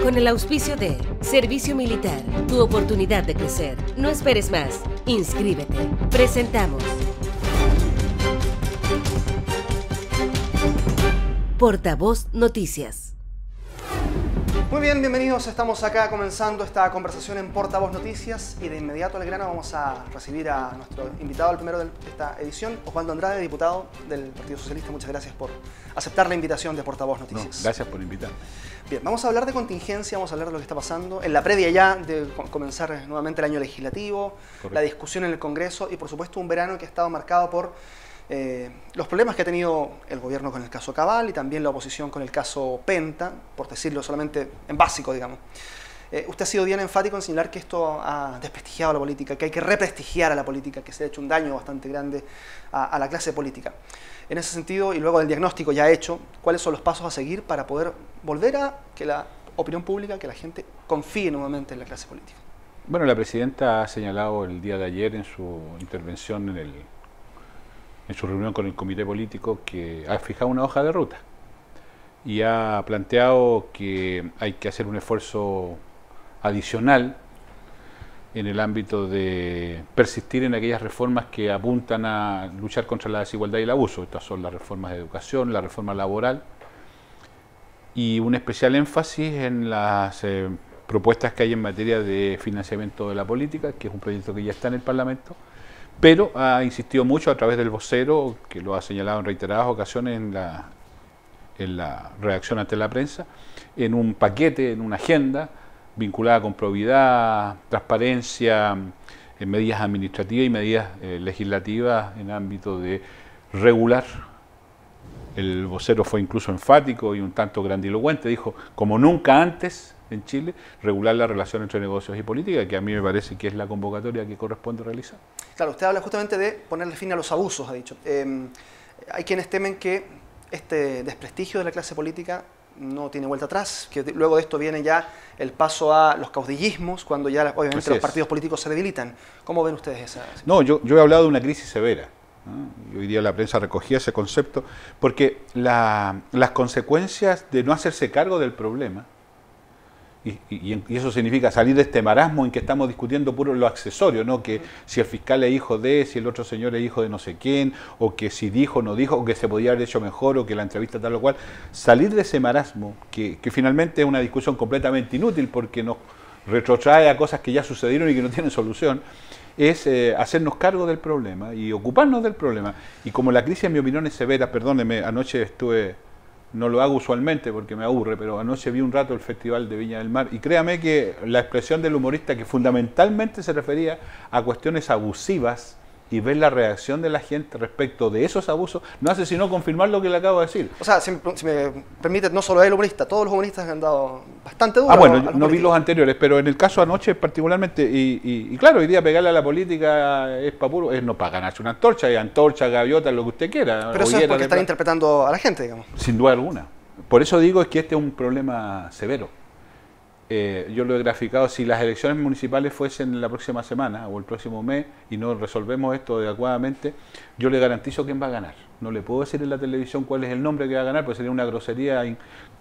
Con el auspicio de Servicio Militar, tu oportunidad de crecer. No esperes más. Inscríbete. Presentamos Portavoz Noticias. Muy bien, bienvenidos. Estamos acá comenzando esta conversación en Portavoz Noticias y de inmediato al grano vamos a recibir a nuestro invitado, el primero de esta edición, Osvaldo Andrade, diputado del Partido Socialista. Muchas gracias por aceptar la invitación de Portavoz Noticias. No, gracias por invitar. Bien, vamos a hablar de contingencia, vamos a hablar de lo que está pasando en la previa ya de comenzar nuevamente el año legislativo, correcto, la discusión en el Congreso y por supuesto un verano que ha estado marcado por los problemas que ha tenido el gobierno con el caso Cabal y también la oposición con el caso Penta, por decirlo solamente en básico, digamos. Usted ha sido bien enfático en señalar que esto ha desprestigiado a la política, que hay que represtigiar a la política, que se ha hecho un daño bastante grande a la clase política. En ese sentido, y luego del diagnóstico ya hecho, ¿cuáles son los pasos a seguir para poder volver a que la opinión pública, que la gente confíe nuevamente en la clase política? Bueno, la presidenta ha señalado el día de ayer en su intervención en su reunión con el comité político que ha fijado una hoja de ruta y ha planteado que hay que hacer un esfuerzo adicional en el ámbito de persistir en aquellas reformas que apuntan a luchar contra la desigualdad y el abuso. Estas son las reformas de educación, la reforma laboral y un especial énfasis en las propuestas que hay en materia de financiamiento de la política, que es un proyecto que ya está en el Parlamento, pero ha insistido mucho a través del vocero, que lo ha señalado en reiteradas ocasiones en la reacción ante la prensa, en un paquete, en una agenda vinculada con probidad, transparencia, en medidas administrativas y medidas legislativas en ámbito de regular. El vocero fue incluso enfático y un tanto grandilocuente, dijo, como nunca antes en Chile, regular la relación entre negocios y política, que a mí me parece que es la convocatoria que corresponde realizar. Claro, usted habla justamente de ponerle fin a los abusos, ha dicho. Hay quienes temen que este desprestigio de la clase política no tiene vuelta atrás, que luego de esto viene ya el paso a los caudillismos, cuando ya obviamente los partidos políticos se debilitan. ¿Cómo ven ustedes esa situación? No, yo he hablado de una crisis severa, ¿no? Y hoy día la prensa recogía ese concepto, porque las consecuencias de no hacerse cargo del problema, y eso significa salir de este marasmo en que estamos discutiendo puro lo accesorio, ¿no? Que si el fiscal es hijo de, si el otro señor es hijo de no sé quién, o que si dijo o no dijo, o que se podía haber hecho mejor, o que la entrevista tal o cual. Salir de ese marasmo, que finalmente es una discusión completamente inútil porque nos retrotrae a cosas que ya sucedieron y que no tienen solución, es hacernos cargo del problema y ocuparnos del problema. Y como la crisis, en mi opinión, es severa, perdóneme, anoche estuve... No lo hago usualmente porque me aburre, pero anoche vi un rato el Festival de Viña del Mar y créame que la expresión del humorista, que fundamentalmente se refería a cuestiones abusivas y ver la reacción de la gente respecto de esos abusos, no hace sino confirmar lo que le acabo de decir. O sea, si me permite, no solo el humorista, todos los humoristas han dado bastante duro. Bueno, yo no vi los anteriores, pero en el caso anoche particularmente, y claro, hoy día pegarle a la política es para puro, es no para ganarse una antorcha, gaviota, lo que usted quiera. Pero eso es porque están interpretando a la gente, digamos. Sin duda alguna. Por eso digo es que este es un problema severo. Yo lo he graficado, si las elecciones municipales fuesen la próxima semana o el próximo mes y no resolvemos esto adecuadamente, yo le garantizo quién va a ganar. No le puedo decir en la televisión cuál es el nombre que va a ganar, porque sería una grosería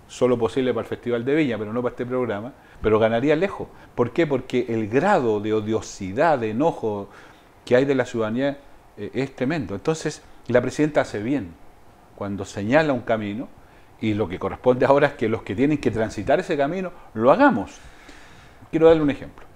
solo posible para el Festival de Viña, pero no para este programa, pero ganaría lejos. ¿Por qué? Porque el grado de odiosidad, de enojo que hay de la ciudadanía es tremendo. Entonces, la presidenta hace bien cuando señala un camino, y lo que corresponde ahora es que los que tienen que transitar ese camino lo hagamos. Quiero darle un ejemplo.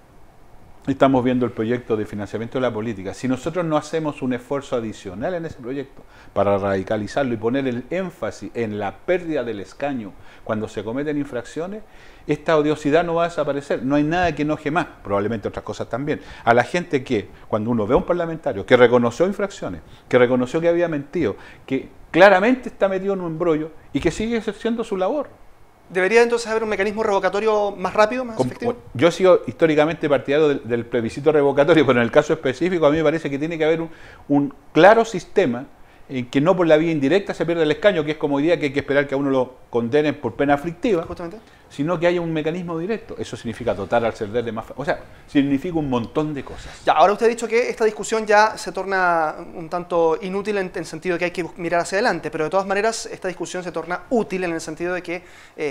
Estamos viendo el proyecto de financiamiento de la política. Si nosotros no hacemos un esfuerzo adicional en ese proyecto para radicalizarlo y poner el énfasis en la pérdida del escaño cuando se cometen infracciones, esta odiosidad no va a desaparecer. No hay nada que enoje más, probablemente otras cosas también, a la gente que, cuando uno ve a un parlamentario que reconoció infracciones, que reconoció que había mentido, que claramente está metido en un embrollo y que sigue ejerciendo su labor. ¿Debería entonces haber un mecanismo revocatorio más rápido, más efectivo? Yo he sido históricamente partidario del plebiscito revocatorio, pero en el caso específico a mí me parece que tiene que haber un claro sistema en que no por la vía indirecta se pierde el escaño, que es como hoy día que hay que esperar que a uno lo condenen por pena aflictiva, Justamente. sino que haya un mecanismo directo. Eso significa dotar al CERVEL de más... O sea, significa un montón de cosas. Ya, ahora usted ha dicho que esta discusión ya se torna un tanto inútil en el sentido de que hay que mirar hacia adelante, pero de todas maneras esta discusión se torna útil en el sentido de que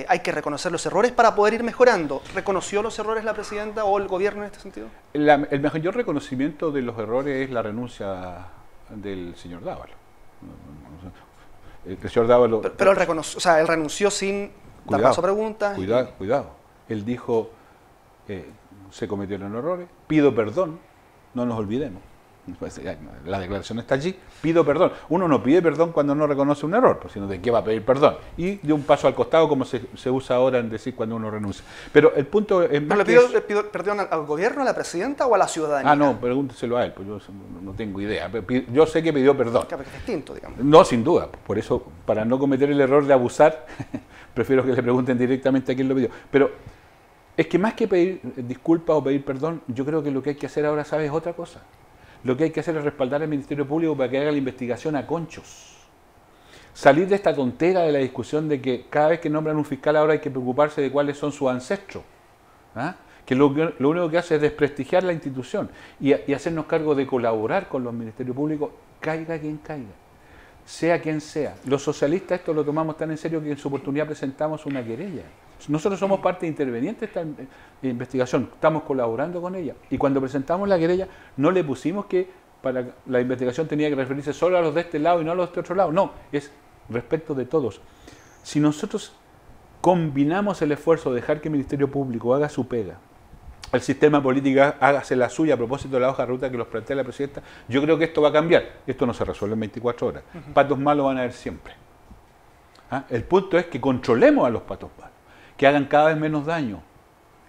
hay que reconocer los errores para poder ir mejorando. ¿Reconoció los errores la presidenta o el gobierno en este sentido? El mayor reconocimiento de los errores es la renuncia del señor Dávalos. El señor Dávalos... Pero él renunció sin dar paso a preguntas. Cuidado. Él dijo, se cometieron errores, pido perdón, no nos olvidemos. La declaración está allí, pido perdón. Uno no pide perdón cuando no reconoce un error, sino de qué va a pedir perdón. Y de un paso al costado, como se usa ahora en decir cuando uno renuncia. Pero el punto es más. ¿Pero le pido perdón al gobierno, a la presidenta o a la ciudadanía? Ah, no, pregúnteselo a él, pues yo no tengo idea. Yo sé que pidió perdón. Claro, que es distinto, digamos. No, sin duda. Por eso, para no cometer el error de abusar, prefiero que le pregunten directamente a quién lo pidió. Pero es que más que pedir disculpas o pedir perdón, yo creo que lo que hay que hacer ahora, ¿sabes? Es otra cosa. Lo que hay que hacer es respaldar al Ministerio Público para que haga la investigación a conchos. Salir de esta tontera de la discusión de que cada vez que nombran un fiscal ahora hay que preocuparse de cuáles son sus ancestros. ¿Ah? Que lo único que hace es desprestigiar la institución y hacernos cargo de colaborar con los ministerios públicos, caiga quien caiga, sea quien sea. Los socialistas esto lo tomamos tan en serio que en su oportunidad presentamos una querella. Nosotros somos parte interveniente de esta investigación, estamos colaborando con ella. Y cuando presentamos la querella, no le pusimos que para la investigación tenía que referirse solo a los de este lado y no a los de este otro lado. No, es respecto de todos. Si nosotros combinamos el esfuerzo de dejar que el Ministerio Público haga su pega, el sistema político hágase la suya a propósito de la hoja de ruta que los plantea la presidenta, yo creo que esto va a cambiar. Esto no se resuelve en 24 horas. Patos malos van a haber siempre. ¿Ah? El punto es que controlemos a los patos malos, que hagan cada vez menos daño.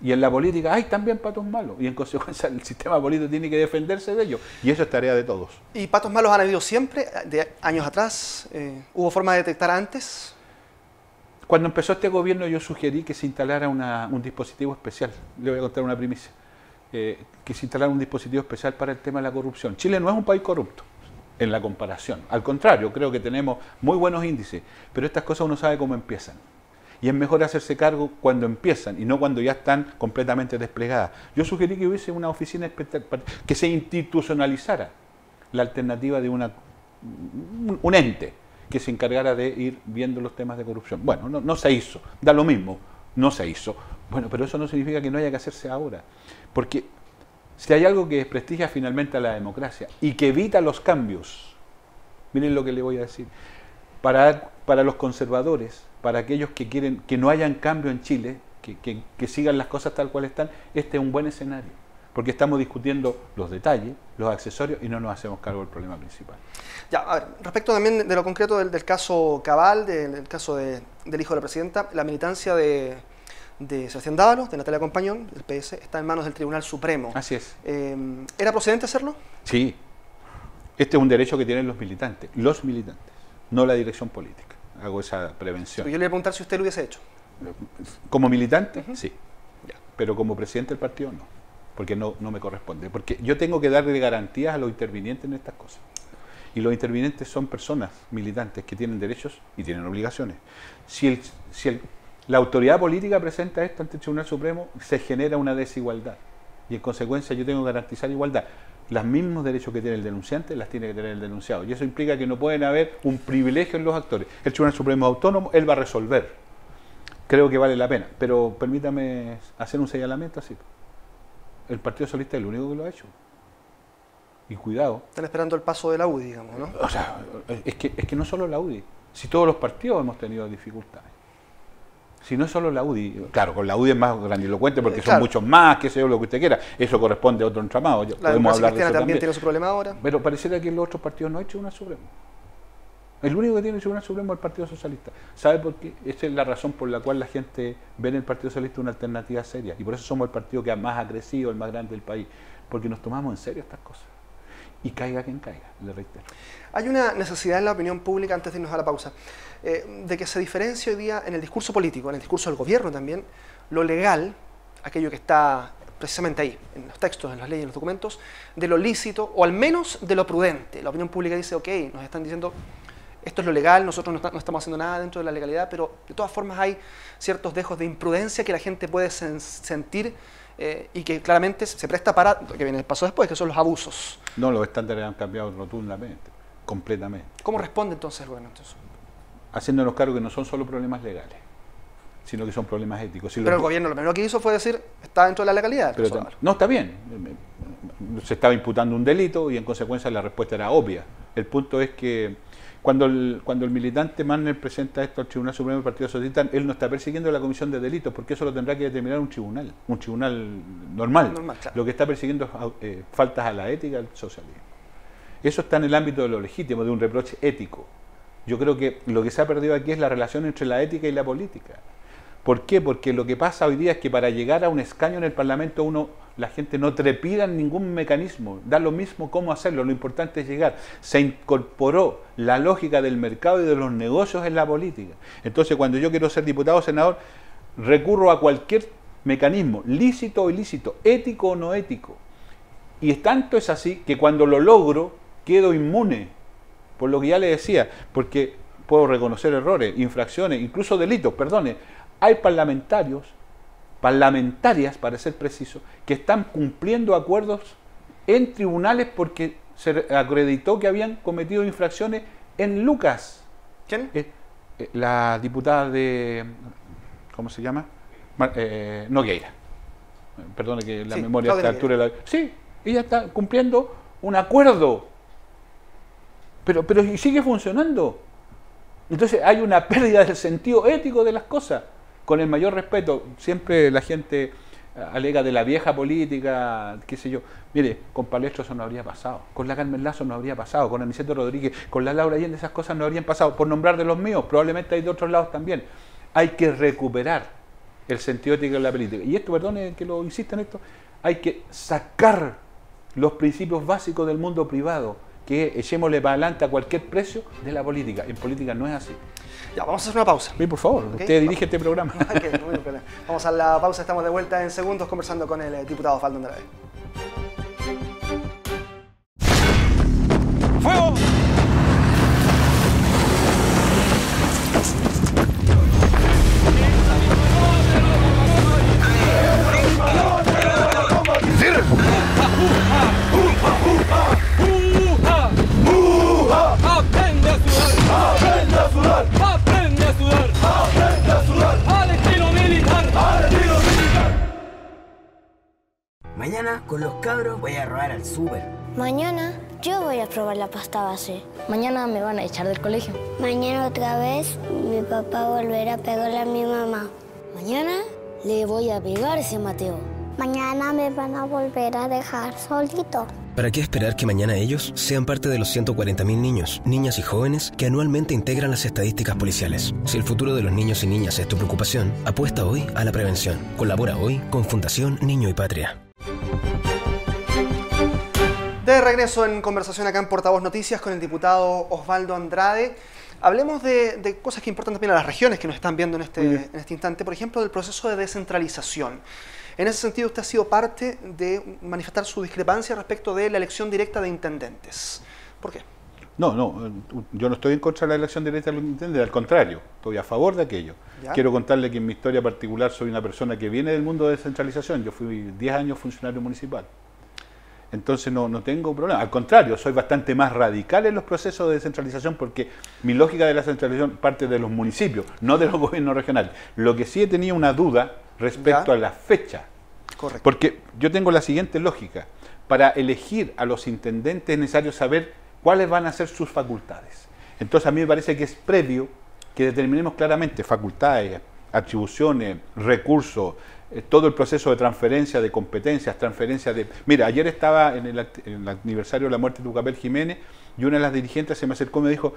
Y en la política hay también patos malos. Y en consecuencia el sistema político tiene que defenderse de ellos. Y eso es tarea de todos. ¿Y patos malos han habido siempre, de años atrás? ¿Hubo forma de detectar antes? Cuando empezó este gobierno yo sugerí que se instalara un dispositivo especial. Le voy a contar una primicia. Que se instalara un dispositivo especial para el tema de la corrupción. Chile no es un país corrupto en la comparación. Al contrario, creo que tenemos muy buenos índices. Pero estas cosas uno sabe cómo empiezan. Y es mejor hacerse cargo cuando empiezan y no cuando ya están completamente desplegadas. Yo sugerí que hubiese una oficina especial, que se institucionalizara la alternativa de un ente que se encargara de ir viendo los temas de corrupción. Bueno, no se hizo, da lo mismo, no se hizo. Bueno, pero eso no significa que no haya que hacerse ahora. Porque si hay algo que desprestigia finalmente a la democracia y que evita los cambios, miren lo que le voy a decir, para los conservadores, para aquellos que quieren que no hayan cambio en Chile, que sigan las cosas tal cual están, este es un buen escenario, porque estamos discutiendo los detalles, los accesorios y no nos hacemos cargo del problema principal. Ya, a ver, respecto también de lo concreto del caso Cabal, del caso del hijo de la presidenta, la militancia de Sebastián Dávalos, de Natalia Compañón, del PS, está en manos del Tribunal Supremo. Así es. ¿Era procedente hacerlo? Sí. Este es un derecho que tienen los militantes, no la dirección política. Hago esa prevención. Yo le voy a preguntar si usted lo hubiese hecho. Como militante, sí. Ya. Pero como presidente del partido, no. Porque no me corresponde. Porque yo tengo que darle garantías a los intervinientes en estas cosas. Y los intervinientes son personas militantes que tienen derechos y tienen obligaciones. Si la autoridad política presenta esto ante el Tribunal Supremo, se genera una desigualdad. Y en consecuencia yo tengo que garantizar igualdad. Los mismos derechos que tiene el denunciante las tiene que tener el denunciado. Y eso implica que no pueden haber un privilegio en los actores. El Tribunal Supremo es autónomo, él va a resolver. Creo que vale la pena. Pero permítame hacer un señalamiento así. El Partido Socialista es el único que lo ha hecho. Y cuidado. Están esperando el paso de la UDI, digamos, ¿no? O sea, es que no solo la UDI. Si todos los partidos hemos tenido dificultades. Si no es solo la UDI, claro, con la UDI es más grandilocuente porque son muchos más, qué sé yo, lo que usted quiera. Eso corresponde a otro entramado. La democracia cristiana también tiene su problema ahora. Pero pareciera que los otros partidos no han hecho Tribunal Supremo. El único que tiene el Tribunal Supremo es el Partido Socialista. ¿Sabe por qué? Esa es la razón por la cual la gente ve en el Partido Socialista una alternativa seria. Y por eso somos el partido que más ha crecido, el más grande del país. Porque nos tomamos en serio estas cosas. Y caiga quien caiga, le reitero. Hay una necesidad en la opinión pública, antes de irnos a la pausa, de que se diferencie hoy día en el discurso político, en el discurso del gobierno también, lo legal, aquello que está precisamente ahí, en los textos, en las leyes, en los documentos, de lo lícito o al menos de lo prudente. La opinión pública dice, ok, nos están diciendo esto es lo legal, nosotros no estamos haciendo nada dentro de la legalidad, pero de todas formas hay ciertos dejos de imprudencia que la gente puede sentir y que claramente se presta para lo que viene el paso después, que son los abusos. No, los estándares han cambiado rotundamente, completamente. ¿Cómo responde entonces el gobierno entonces? Haciéndonos cargo que no son solo problemas legales, sino que son problemas éticos. Pero el gobierno lo primero que hizo fue decir, está dentro de la legalidad. No, está bien. Se estaba imputando un delito y en consecuencia la respuesta era obvia. El punto es que cuando el militante Manner presenta esto al Tribunal Supremo del Partido Socialista, él no está persiguiendo la comisión de delitos, porque eso lo tendrá que determinar un tribunal normal. Claro. Lo que está persiguiendo es faltas a la ética del socialismo. Eso está en el ámbito de lo legítimo, de un reproche ético. Yo creo que lo que se ha perdido aquí es la relación entre la ética y la política. ¿Por qué? Porque lo que pasa hoy día es que para llegar a un escaño en el Parlamento la gente no trepida en ningún mecanismo, da lo mismo cómo hacerlo, lo importante es llegar. Se incorporó la lógica del mercado y de los negocios en la política. Entonces, cuando yo quiero ser diputado o senador, recurro a cualquier mecanismo, lícito o ilícito, ético o no ético. Y tanto es así que cuando lo logro, quedo inmune, por lo que ya le decía, porque puedo reconocer errores, infracciones, incluso delitos, perdone. Hay parlamentarias, para ser preciso, que están cumpliendo acuerdos en tribunales porque se acreditó que habían cometido infracciones en Lucas. ¿Quién? La diputada de... ¿Cómo se llama? Nogueira. Perdone que la memoria a esta altura... Sí, ella está cumpliendo un acuerdo. Pero sigue funcionando. Entonces hay una pérdida del sentido ético de las cosas. Con el mayor respeto, siempre la gente alega de la vieja política, qué sé yo. Mire, con Palestro eso no habría pasado, con la Carmen Lazo no habría pasado, con Aniceto Rodríguez, con la Laura Allende esas cosas no habrían pasado, por nombrar de los míos, probablemente hay de otros lados también. Hay que recuperar el sentido ético de la política. Y esto, perdone que lo insista en esto, hay que sacar los principios básicos del mundo privado, que echémosle para adelante a cualquier precio de la política. En política no es así. Ya, vamos a hacer una pausa. Sí, por favor, ¿Okay? Usted dirige este programa. Okay, vamos a la pausa, estamos de vuelta en segundos conversando con el diputado Osvaldo Andrade. ¡Fuego! ¡Aprende a sudar! ¡Aprende a sudar! ¡Aprende a sudar! ¡Aprende a sudar! ¡Al estilo militar! ¡Al estilo militar! Mañana con los cabros voy a robar al súper. Mañana yo voy a probar la pasta base. Mañana me van a echar del colegio. Mañana otra vez mi papá volverá a pegarle a mi mamá. Mañana le voy a pegar a ese Mateo. Mañana me van a volver a dejar solito. ¿Para qué esperar que mañana ellos sean parte de los 140.000 niños, niñas y jóvenes que anualmente integran las estadísticas policiales? Si el futuro de los niños y niñas es tu preocupación, apuesta hoy a la prevención. Colabora hoy con Fundación Niño y Patria. De regreso en conversación acá en Portavoz Noticias con el diputado Osvaldo Andrade. Hablemos de cosas que importan también a las regiones que nos están viendo en este instante. Por ejemplo, del proceso de descentralización. En ese sentido, usted ha sido parte de manifestar su discrepancia respecto de la elección directa de intendentes. ¿Por qué? No, yo no estoy en contra de la elección directa de los intendentes, al contrario, estoy a favor de aquello. ¿Ya? Quiero contarle que en mi historia particular soy una persona que viene del mundo de descentralización. Yo fui 10 años funcionario municipal. Entonces no tengo problema. Al contrario, soy bastante más radical en los procesos de descentralización porque mi lógica de la centralización parte de los municipios, no de los gobiernos regionales. Lo que sí he tenido una duda respecto a la fecha. Correcto. Porque yo tengo la siguiente lógica. Para elegir a los intendentes es necesario saber cuáles van a ser sus facultades. Entonces a mí me parece que es previo que determinemos claramente facultades, atribuciones, recursos, todo el proceso de transferencia de competencias, transferencia de... Mira, ayer estaba en el aniversario de la muerte de Tucapel Jiménez y una de las dirigentes se me acercó y me dijo,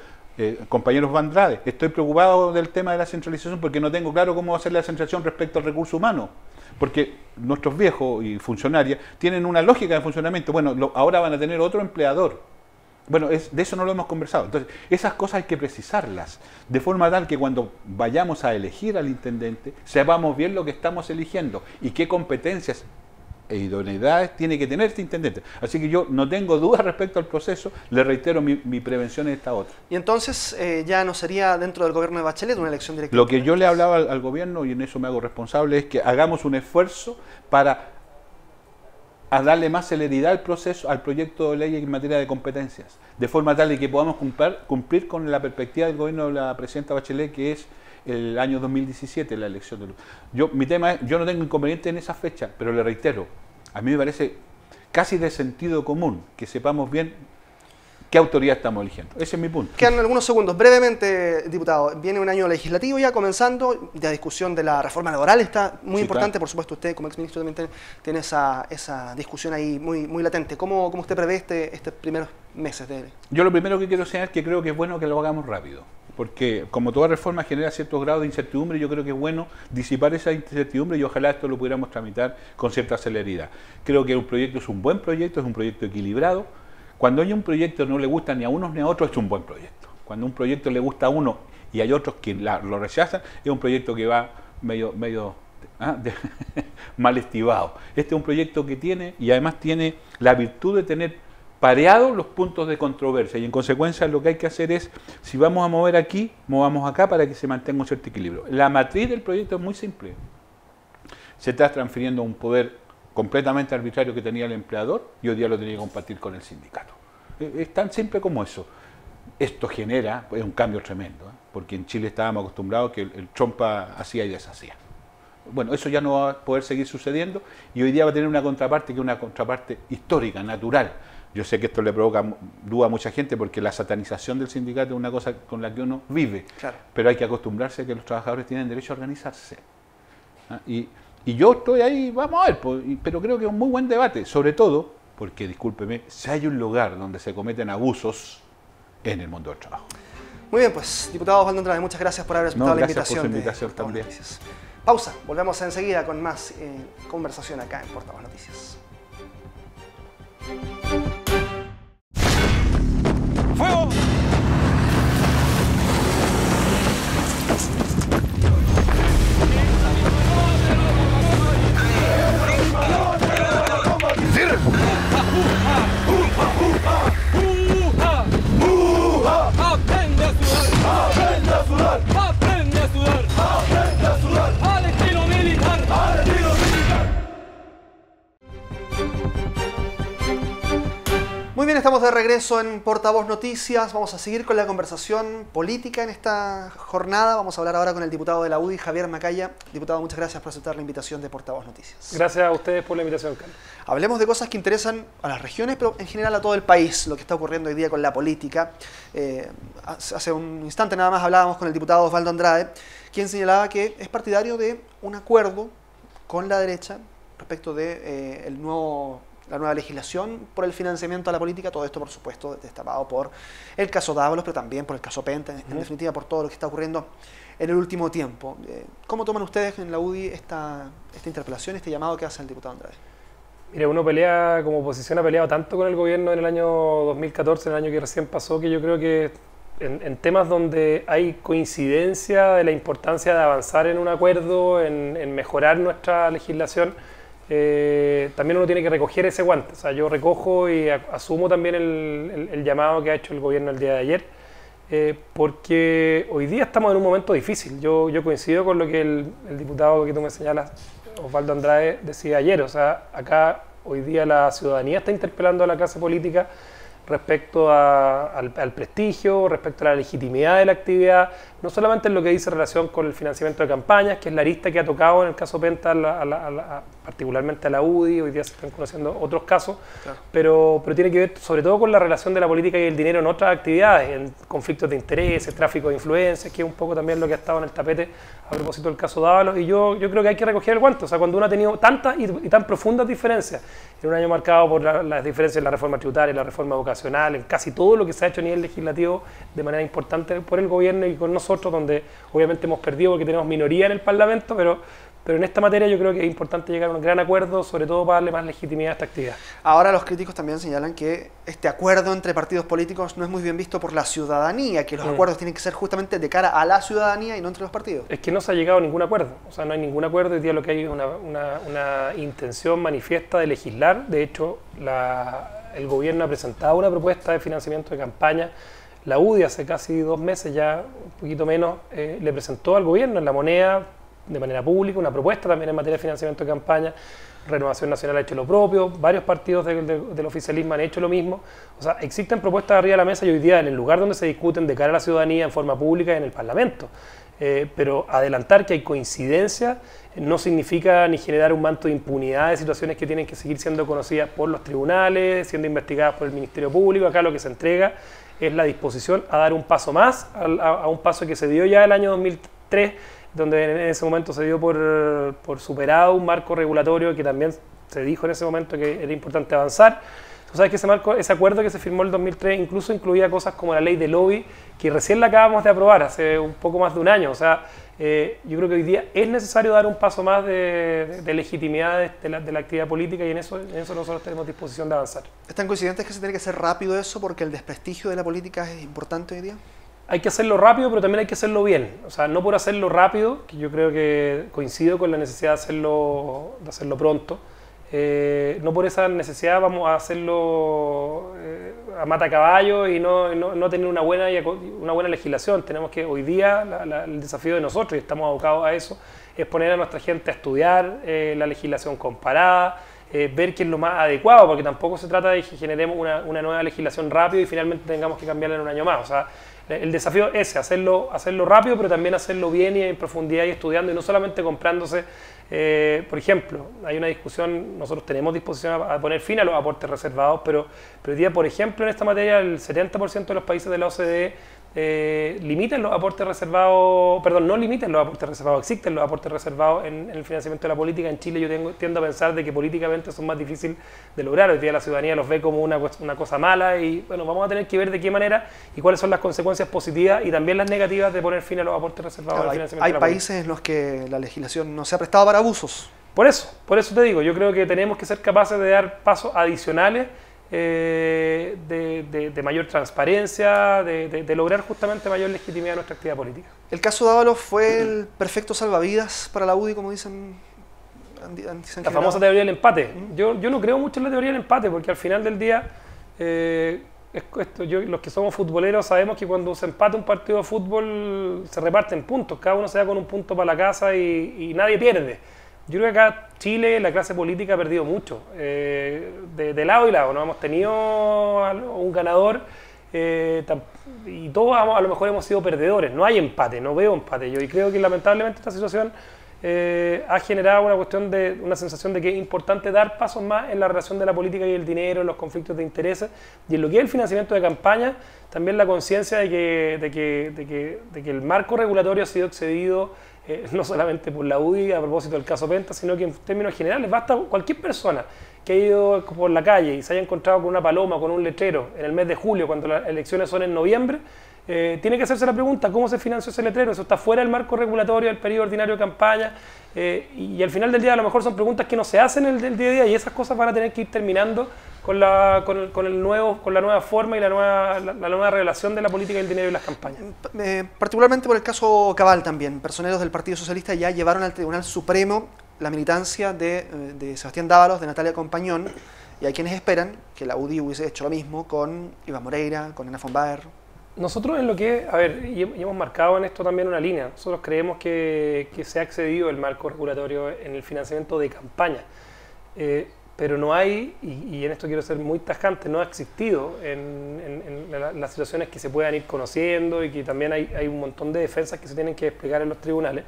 compañeros Van Andrade, estoy preocupado del tema de la centralización porque no tengo claro cómo va a ser la centralización respecto al recurso humano. Porque nuestros viejos y funcionarias tienen una lógica de funcionamiento. Bueno, ahora van a tener otro empleador. Bueno, de eso no lo hemos conversado. Entonces, esas cosas hay que precisarlas, de forma tal que cuando vayamos a elegir al intendente, sepamos bien lo que estamos eligiendo y qué competencias e idoneidades tiene que tener este intendente. Así que yo no tengo dudas respecto al proceso, le reitero, mi prevención es esta otra. Y entonces ya no sería dentro del gobierno de Bachelet una elección directa. Lo que yo le hablaba al gobierno, y en eso me hago responsable, es que hagamos un esfuerzo para darle más celeridad al proceso, al proyecto de ley en materia de competencias, de forma tal de que podamos cumplir con la perspectiva del gobierno de la presidenta Bachelet, que es el año 2017, la elección de mi tema es, yo no tengo inconveniente en esa fecha, pero le reitero, a mí me parece casi de sentido común que sepamos bien qué autoridad estamos eligiendo. Ese es mi punto. Quedan algunos segundos. Brevemente, diputado, viene un año legislativo ya comenzando, la discusión de la reforma laboral está muy importante, claro. Por supuesto usted como exministro también tiene esa discusión ahí muy latente. ¿Cómo usted prevé estos primeros meses de...? Yo lo primero que quiero señalar es que creo que es bueno que lo hagamos rápido, porque como toda reforma genera ciertos grados de incertidumbre, yo creo que es bueno disipar esa incertidumbre y ojalá esto lo pudiéramos tramitar con cierta celeridad. Creo que el proyecto es un buen proyecto, es un proyecto equilibrado. Cuando hay un proyecto que no le gusta ni a unos ni a otros, es un buen proyecto. Cuando un proyecto le gusta a uno y hay otros que lo rechazan, es un proyecto que va medio mal estivado. Este es un proyecto que tiene, y además tiene la virtud de tener pareados los puntos de controversia, y en consecuencia lo que hay que hacer es, si vamos a mover aquí, movamos acá para que se mantenga un cierto equilibrio. La matriz del proyecto es muy simple. Se está transfiriendo un poder completamente arbitrario que tenía el empleador y hoy día lo tenía que compartir con el sindicato. Es tan simple como eso. Esto genera un cambio tremendo, porque en Chile estábamos acostumbrados que el trompa hacía y deshacía. Bueno, eso ya no va a poder seguir sucediendo y hoy día va a tener una contraparte que es una contraparte histórica, natural. Yo sé que esto le provoca duda a mucha gente porque la satanización del sindicato es una cosa con la que uno vive, claro. Pero hay que acostumbrarse a que los trabajadores tienen derecho a organizarse. Y yo estoy ahí, vamos a ver, pero creo que es un muy buen debate, sobre todo porque, discúlpeme, si hay un lugar donde se cometen abusos en el mundo del trabajo. Muy bien, pues, diputado Osvaldo Andrade, muchas gracias por haber aceptado la invitación. Por su invitación también. Pausa, volvemos enseguida con más conversación acá en Portavoz Noticias. ¡Fuego! ¡Aprende a sudar! ¡Aprende a sudar! ¡Aprende a sudar! ¡Aprende a sudar! ¡Al estilo militar! ¡Al estilo militar! Muy bien, estamos de regreso en Portavoz Noticias. Vamos a seguir con la conversación política en esta jornada. Vamos a hablar ahora con el diputado de la UDI, Javier Macaya. Diputado, muchas gracias por aceptar la invitación de Portavoz Noticias. Gracias a ustedes por la invitación, Carlos. Hablemos de cosas que interesan a las regiones, pero en general a todo el país, lo que está ocurriendo hoy día con la política. Hace un instante nada más hablábamos con el diputado Osvaldo Andrade, quien señalaba que es partidario de un acuerdo con la derecha respecto de la nueva legislación por el financiamiento a la política, todo esto por supuesto destapado por el caso Dávalos, pero también por el caso Penta, en definitiva por todo lo que está ocurriendo en el último tiempo. ¿Cómo toman ustedes en la UDI esta interpelación, este llamado que hace el diputado Andrade? Mira, uno pelea, como oposición ha peleado tanto con el gobierno en el año 2014, en el año que recién pasó, que yo creo que en temas donde hay coincidencia de la importancia de avanzar en un acuerdo, en mejorar nuestra legislación, también uno tiene que recoger ese guante. O sea, yo recojo y asumo también el llamado que ha hecho el gobierno el día de ayer, porque hoy día estamos en un momento difícil. Yo coincido con lo que el diputado que tú me señalas, Osvaldo Andrade, decía ayer. O sea, acá hoy día la ciudadanía está interpelando a la clase política respecto al prestigio, respecto a la legitimidad de la actividad, no solamente en lo que dice en relación con el financiamiento de campañas, que es la arista que ha tocado en el caso Penta, particularmente a la UDI, hoy día se están conociendo otros casos, claro. pero tiene que ver sobre todo con la relación de la política y el dinero en otras actividades, en conflictos de intereses, tráfico de influencias, que es un poco también lo que ha estado en el tapete a propósito del caso Dávalos, y yo creo que hay que recoger el guante. O sea, cuando uno ha tenido tantas y tan profundas diferencias, en un año marcado por las diferencias en la reforma tributaria, la reforma vocacional, en casi todo lo que se ha hecho a nivel legislativo de manera importante por el gobierno y con nosotros, donde obviamente hemos perdido porque tenemos minoría en el Parlamento, pero pero en esta materia yo creo que es importante llegar a un gran acuerdo, sobre todo para darle más legitimidad a esta actividad. Ahora los críticos también señalan que este acuerdo entre partidos políticos no es muy bien visto por la ciudadanía, que los acuerdos tienen que ser justamente de cara a la ciudadanía y no entre los partidos. Es que no se ha llegado a ningún acuerdo, o sea, no hay ningún acuerdo. Hoy día lo que hay es una intención manifiesta de legislar. De hecho, el gobierno ha presentado una propuesta de financiamiento de campaña. La UDI hace casi 2 meses, ya un poquito menos, le presentó al gobierno en La Moneda, de manera pública, una propuesta también en materia de financiamiento de campaña. Renovación Nacional ha hecho lo propio, varios partidos del oficialismo han hecho lo mismo. O sea, existen propuestas arriba de la mesa y hoy día en el lugar donde se discuten de cara a la ciudadanía en forma pública en el Parlamento. Pero adelantar que hay coincidencia no significa ni generar un manto de impunidad de situaciones que tienen que seguir siendo conocidas por los tribunales, siendo investigadas por el Ministerio Público. Acá lo que se entrega es la disposición a dar un paso más, a un paso que se dio ya el año 2003, donde en ese momento se dio por superado un marco regulatorio que también se dijo en ese momento que era importante avanzar. Tú sabes que ese acuerdo que se firmó en el 2003 incluso incluía cosas como la ley de lobby, que recién la acabamos de aprobar hace un poco más de un año. O sea, yo creo que hoy día es necesario dar un paso más de legitimidad de la actividad política, y en eso nosotros tenemos disposición de avanzar. ¿Están coincidentes que se tiene que hacer rápido eso porque el desprestigio de la política es importante hoy día? Hay que hacerlo rápido, pero también hay que hacerlo bien. O sea, no por hacerlo rápido, que yo creo que coincido con la necesidad de hacerlo pronto. No por esa necesidad vamos a hacerlo a matacaballo y no tener una buena legislación. Tenemos que hoy día, el desafío de nosotros, y estamos abocados a eso, es poner a nuestra gente a estudiar la legislación comparada, ver qué es lo más adecuado, porque tampoco se trata de que generemos una nueva legislación rápido y finalmente tengamos que cambiarla en un año más. O sea, el desafío es hacerlo rápido, pero también hacerlo bien y en profundidad y estudiando, y no solamente comprándose. Por ejemplo, hay una discusión, nosotros tenemos disposición a poner fin a los aportes reservados, pero hoy día, por ejemplo, en esta materia, el 70% de los países de la OCDE limitan los aportes reservados, perdón, no limitan los aportes reservados, existen los aportes reservados en el financiamiento de la política. En Chile yo tiendo a pensar de que políticamente son más difíciles de lograr. Hoy día la ciudadanía los ve como una cosa mala, y bueno, vamos a tener que ver de qué manera y cuáles son las consecuencias positivas y también las negativas de poner fin a los aportes reservados. Claro, al financiamiento de la países política. en los que la legislación no se ha prestado para abusos. Por eso te digo, yo creo que tenemos que ser capaces de dar pasos adicionales, de mayor transparencia, de lograr justamente mayor legitimidad de nuestra actividad política. El caso Dávalos fue el perfecto salvavidas para la UDI, como dicen. La famosa teoría del empate. Yo no creo mucho en la teoría del empate, porque al final del día, los que somos futboleros sabemos que cuando se empata un partido de fútbol se reparten puntos, cada uno se da con un punto para la casa y nadie pierde. Yo creo que acá Chile, la clase política ha perdido mucho, de lado y lado. No hemos tenido un ganador y todos a lo mejor hemos sido perdedores. No hay empate, no veo empate yo, y creo que lamentablemente esta situación ha generado una sensación de que es importante dar pasos más en la relación de la política y el dinero, en los conflictos de intereses, y en lo que es el financiamiento de campaña, también la conciencia de que el marco regulatorio ha sido excedido, no solamente por la UDI a propósito del caso Penta, sino que en términos generales basta cualquier persona que ha ido por la calle y se haya encontrado con una paloma, con un letrero en el mes de julio, cuando las elecciones son en noviembre, tiene que hacerse la pregunta: ¿cómo se financió ese letrero? Eso está fuera del marco regulatorio del periodo ordinario de campaña, y al final del día a lo mejor son preguntas que no se hacen el día a día, y esas cosas van a tener que ir terminando con la nueva forma y la nueva relación de la política y el dinero y las campañas. Particularmente por el caso Cabal también, personeros del Partido Socialista ya llevaron al Tribunal Supremo la militancia de Sebastián Dávalos, de Natalia Compañón, y hay quienes esperan que la UDI hubiese hecho lo mismo con Iván Moreira, con Ana von Baer. Nosotros en lo que, y hemos marcado en esto también una línea, nosotros creemos que se ha excedido el marco regulatorio en el financiamiento de campaña, pero no hay, y en esto quiero ser muy tajante, no ha existido en las situaciones que se puedan ir conociendo, y que también hay un montón de defensas que se tienen que explicar en los tribunales.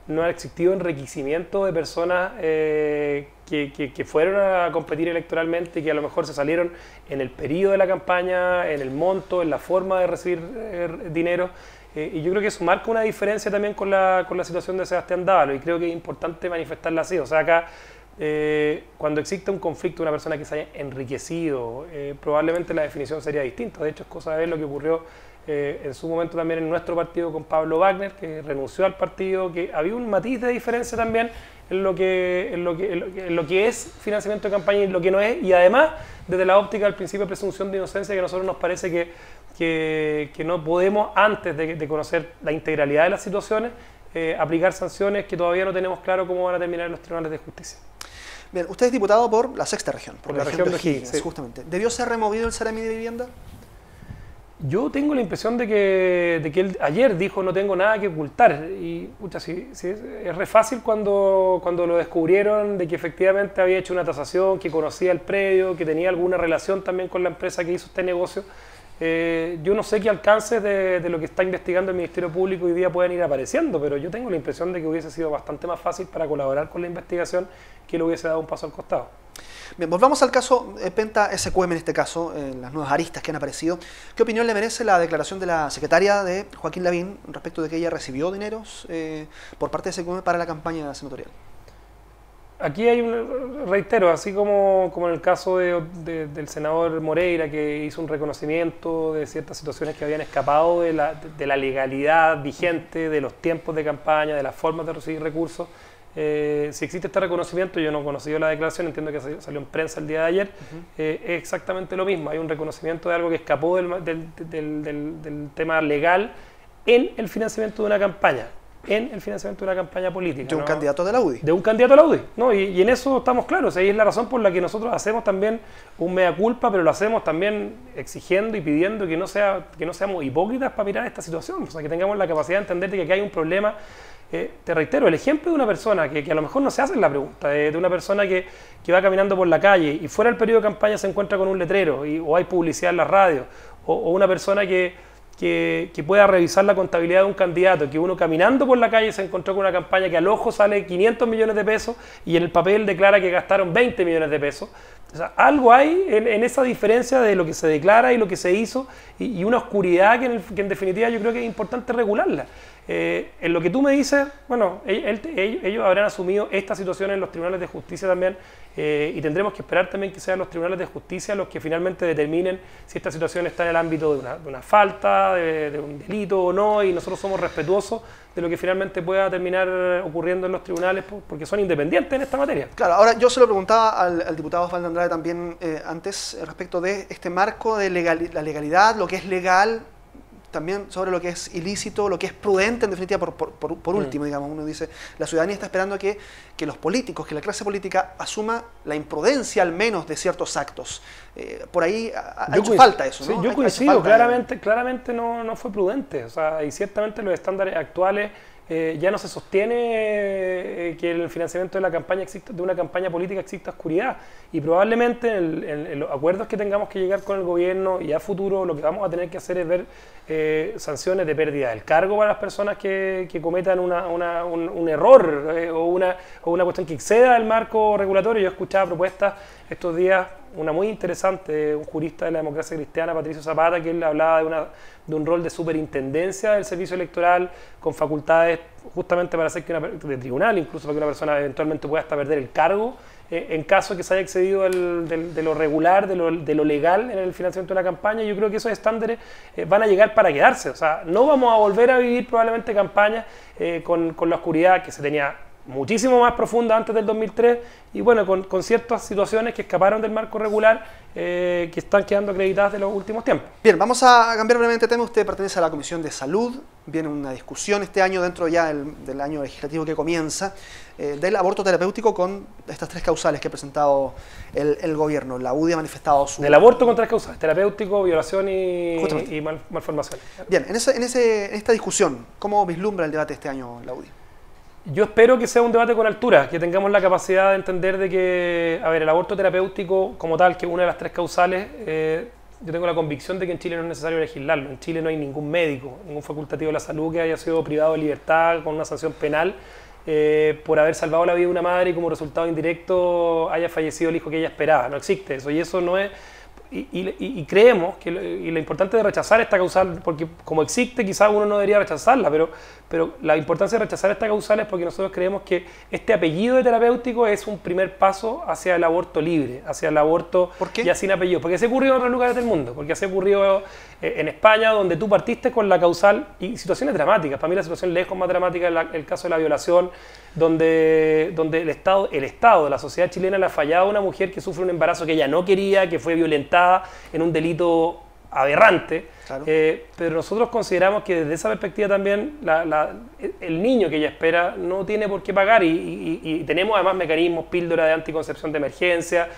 No ha existido enriquecimiento de personas que fueron a competir electoralmente y que a lo mejor se salieron en el periodo de la campaña, en el monto, en la forma de recibir dinero. Y yo creo que eso marca una diferencia también con la situación de Sebastián Dávalos, y creo que es importante manifestarla así. O sea, acá cuando existe un conflicto, una persona que se haya enriquecido, probablemente la definición sería distinta. De hecho, es cosa de ver lo que ocurrió en su momento también en nuestro partido con Pablo Wagner, que renunció al partido, que había un matiz de diferencia también en lo que es financiamiento de campaña y lo que no es, y además desde la óptica del principio de presunción de inocencia, que a nosotros nos parece que no podemos, antes de conocer la integralidad de las situaciones, aplicar sanciones que todavía no tenemos claro cómo van a terminar en los tribunales de justicia. Bien, usted es diputado por la sexta región, por la región de O'Higgins, sí. Justamente. ¿Debió ser removido el Ceremi de Vivienda? Yo tengo la impresión de que él ayer dijo no tengo nada que ocultar, y pucha, sí, es re fácil cuando lo descubrieron de que efectivamente había hecho una tasación, que conocía el predio, que tenía alguna relación también con la empresa que hizo este negocio. Yo no sé qué alcances de lo que está investigando el Ministerio Público hoy día pueden ir apareciendo, pero yo tengo la impresión de que hubiese sido bastante más fácil para colaborar con la investigación que le hubiese dado un paso al costado. Bien, volvamos al caso Penta SQM en este caso, las nuevas aristas que han aparecido. ¿Qué opinión le merece la declaración de la secretaria de Joaquín Lavín respecto de que ella recibió dineros por parte de SQM para la campaña senatorial? Aquí hay reitero, así como en el caso del senador Moreira, que hizo un reconocimiento de ciertas situaciones que habían escapado de la legalidad vigente, de los tiempos de campaña, de las formas de recibir recursos. Si existe este reconocimiento, yo no he conocido la declaración, entiendo que salió en prensa el día de ayer, es exactamente lo mismo, hay un reconocimiento de algo que escapó del tema legal en el financiamiento de una campaña. En el financiamiento de una campaña política. De un candidato de la UDI. De un candidato de la UDI, ¿no? Y en eso estamos claros, ahí es la razón por la que nosotros hacemos también un mea culpa, pero lo hacemos también exigiendo y pidiendo que no seamos hipócritas para mirar esta situación, o sea, que tengamos la capacidad de entender que aquí hay un problema. Te reitero, el ejemplo de una persona que a lo mejor no se hace la pregunta, de una persona que va caminando por la calle y fuera del periodo de campaña se encuentra con un letrero o hay publicidad en la radio, o una persona que pueda revisar la contabilidad de un candidato, que uno caminando por la calle se encontró con una campaña que al ojo sale 500 millones de pesos y en el papel declara que gastaron 20 millones de pesos. O sea, algo hay en esa diferencia de lo que se declara y lo que se hizo y una oscuridad que en definitiva yo creo que es importante regularla. En lo que tú me dices, bueno, ellos habrán asumido esta situación en los tribunales de justicia también y tendremos que esperar también que sean los tribunales de justicia los que finalmente determinen si esta situación está en el ámbito de una falta, de un delito o no, y nosotros somos respetuosos de lo que finalmente pueda terminar ocurriendo en los tribunales porque son independientes en esta materia. Claro, ahora yo se lo preguntaba al diputado Osvaldo Andrade también antes respecto de este marco de la legalidad, lo que es legal, también sobre lo que es ilícito, lo que es prudente, en definitiva, por último, digamos, uno dice, la ciudadanía está esperando que los políticos, que la clase política asuma la imprudencia al menos de ciertos actos. Por ahí ha hecho falta eso, ¿no? Sí, yo coincido, claramente no fue prudente, o sea, y ciertamente los estándares actuales ya no se sostiene que el financiamiento de una campaña política exista oscuridad, y probablemente en los acuerdos que tengamos que llegar con el gobierno y a futuro lo que vamos a tener que hacer es ver sanciones de pérdida del cargo para las personas que cometan un error o una cuestión que exceda el marco regulatorio. Yo escuchaba propuestas estos días, una muy interesante, un jurista de la democracia cristiana, Patricio Zapata, que él hablaba de un rol de superintendencia del servicio electoral con facultades justamente para hacer de tribunal, incluso para que una persona eventualmente pueda hasta perder el cargo en caso de que se haya excedido de lo regular, de lo legal en el financiamiento de una campaña. Yo creo que esos estándares van a llegar para quedarse, o sea, no vamos a volver a vivir probablemente campañas con la oscuridad que se tenía muchísimo más profunda antes del 2003 y bueno, con ciertas situaciones que escaparon del marco regular que están quedando acreditadas de los últimos tiempos. Bien, vamos a cambiar brevemente de tema. Usted pertenece a la Comisión de Salud, viene una discusión este año dentro ya del año legislativo que comienza del aborto terapéutico con estas tres causales que ha presentado el gobierno. La UDI ha manifestado su... Del aborto con tres causales, terapéutico, violación y malformación. Bien, en esta discusión, ¿cómo vislumbra el debate este año la UDI? Yo espero que sea un debate con altura, que tengamos la capacidad de entender de que, a ver, el aborto terapéutico como tal, que es una de las tres causales, yo tengo la convicción de que en Chile no es necesario legislarlo. En Chile no hay ningún médico, ningún facultativo de la salud que haya sido privado de libertad con una sanción penal por haber salvado la vida de una madre y como resultado indirecto haya fallecido el hijo que ella esperaba. No existe eso, y eso no es... Y creemos que lo importante de rechazar esta causal, porque como existe quizás uno no debería rechazarla, pero la importancia de rechazar esta causal es porque nosotros creemos que este apellido de terapéutico es un primer paso hacia el aborto libre, hacia el aborto ya sin apellido, porque así ocurrió en otros lugares del mundo, porque así ocurrió en España, donde tú partiste con la causal y situaciones dramáticas. Para mí la situación lejos más dramática es el caso de la violación, donde el Estado de la sociedad chilena le ha fallado a una mujer que sufre un embarazo que ella no quería, que fue violentada en un delito aberrante, claro. Pero nosotros consideramos que desde esa perspectiva también el niño que ella espera no tiene por qué pagar y tenemos además mecanismos, píldora de anticoncepción de emergencia,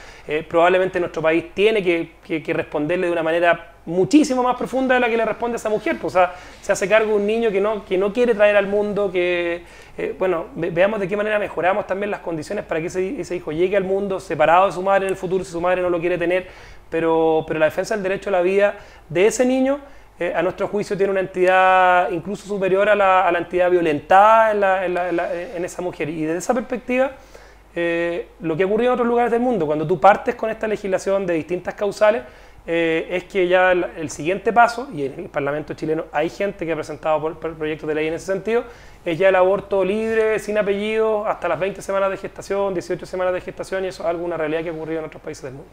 probablemente nuestro país tiene que responderle de una manera muchísimo más profunda de la que le responde a esa mujer, pues, o sea, se hace cargo de un niño que no quiere traer al mundo, bueno, veamos de qué manera mejoramos también las condiciones para que ese hijo llegue al mundo separado de su madre en el futuro si su madre no lo quiere tener, pero la defensa del derecho a la vida de ese niño, a nuestro juicio, tiene una entidad incluso superior a la entidad violentada en esa mujer. Y desde esa perspectiva, lo que ha ocurrido en otros lugares del mundo, cuando tú partes con esta legislación de distintas causales, es que ya el siguiente paso, y en el Parlamento chileno hay gente que ha presentado proyectos de ley en ese sentido, es ya el aborto libre, sin apellido, hasta las 20 semanas de gestación, 18 semanas de gestación, y eso es alguna realidad que ha ocurrido en otros países del mundo.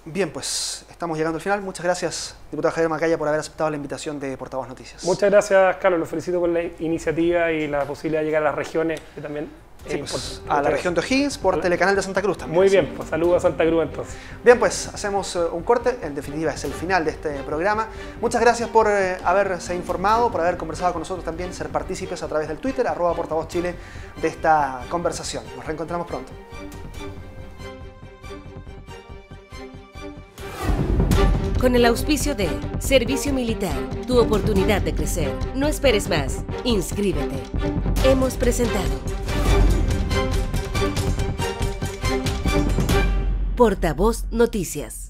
Bien, pues estamos llegando al final. Muchas gracias, diputado Javier Macaya, por haber aceptado la invitación de Portavoz Noticias. Muchas gracias, Carlos. Lo felicito por la iniciativa y la posibilidad de llegar a las regiones, que también sí, pues, a la región de O'Higgins por Telecanal de Santa Cruz también. Muy bien, pues saludos a Santa Cruz entonces. Bien, pues hacemos un corte. En definitiva es el final de este programa. Muchas gracias por haberse informado, por haber conversado con nosotros también, ser partícipes a través del Twitter, @portavozchile, de esta conversación. Nos reencontramos pronto. Con el auspicio de Servicio Militar, tu oportunidad de crecer. No esperes más, inscríbete. Hemos presentado Portavoz Noticias.